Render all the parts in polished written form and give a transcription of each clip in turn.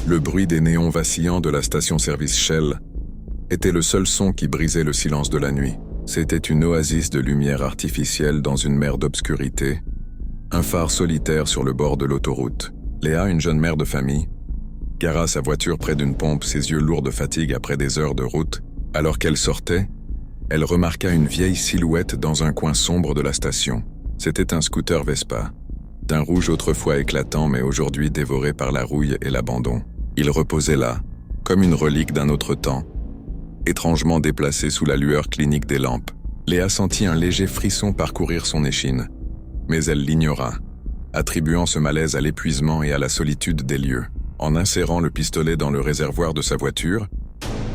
Le bruit des néons vacillants de la station-service Shell était le seul son qui brisait le silence de la nuit. C'était une oasis de lumière artificielle dans une mer d'obscurité, un phare solitaire sur le bord de l'autoroute. Léa, une jeune mère de famille, gara sa voiture près d'une pompe, ses yeux lourds de fatigue après des heures de route. Alors qu'elle sortait, elle remarqua une vieille silhouette dans un coin sombre de la station. C'était un scooter Vespa, d'un rouge autrefois éclatant mais aujourd'hui dévoré par la rouille et l'abandon. Il reposait là, comme une relique d'un autre temps, étrangement déplacé sous la lueur clinique des lampes. Léa sentit un léger frisson parcourir son échine, mais elle l'ignora, attribuant ce malaise à l'épuisement et à la solitude des lieux. En insérant le pistolet dans le réservoir de sa voiture,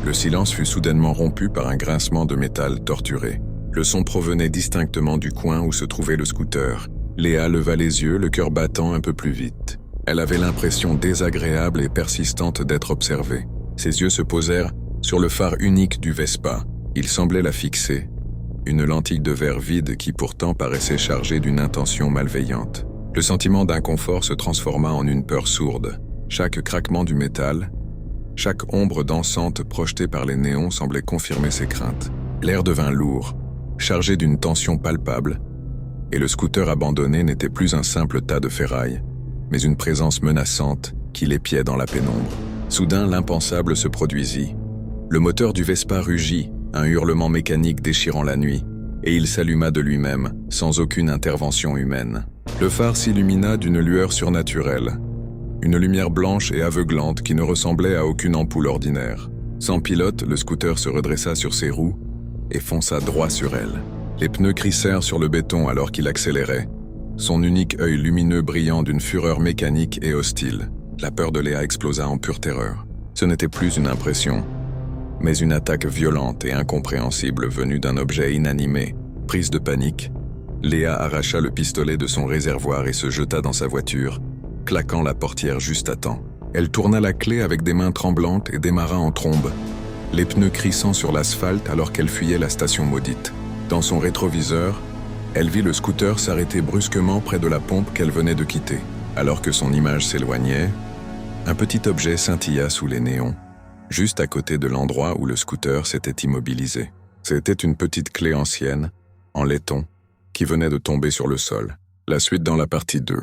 le silence fut soudainement rompu par un grincement de métal torturé. Le son provenait distinctement du coin où se trouvait le scooter. Léa leva les yeux, le cœur battant un peu plus vite. Elle avait l'impression désagréable et persistante d'être observée. Ses yeux se posèrent sur le phare unique du Vespa. Il semblait la fixer, une lentille de verre vide qui pourtant paraissait chargée d'une intention malveillante. Le sentiment d'inconfort se transforma en une peur sourde. Chaque craquement du métal, chaque ombre dansante projetée par les néons semblait confirmer ses craintes. L'air devint lourd, chargé d'une tension palpable, et le scooter abandonné n'était plus un simple tas de ferraille, mais une présence menaçante qui l'épiait dans la pénombre. Soudain, l'impensable se produisit. Le moteur du Vespa rugit, un hurlement mécanique déchirant la nuit, et il s'alluma de lui-même, sans aucune intervention humaine. Le phare s'illumina d'une lueur surnaturelle, une lumière blanche et aveuglante qui ne ressemblait à aucune ampoule ordinaire. Sans pilote, le scooter se redressa sur ses roues et fonça droit sur elle. Les pneus crissèrent sur le béton alors qu'il accélérait, son unique œil lumineux brillant d'une fureur mécanique et hostile. La peur de Léa explosa en pure terreur. Ce n'était plus une impression, mais une attaque violente et incompréhensible venue d'un objet inanimé. Prise de panique, Léa arracha le pistolet de son réservoir et se jeta dans sa voiture, claquant la portière juste à temps. Elle tourna la clé avec des mains tremblantes et démarra en trombe, les pneus crissant sur l'asphalte alors qu'elle fuyait la station maudite. Dans son rétroviseur, elle vit le scooter s'arrêter brusquement près de la pompe qu'elle venait de quitter. Alors que son image s'éloignait, un petit objet scintilla sous les néons, juste à côté de l'endroit où le scooter s'était immobilisé. C'était une petite clé ancienne, en laiton, qui venait de tomber sur le sol. La suite dans la partie 2.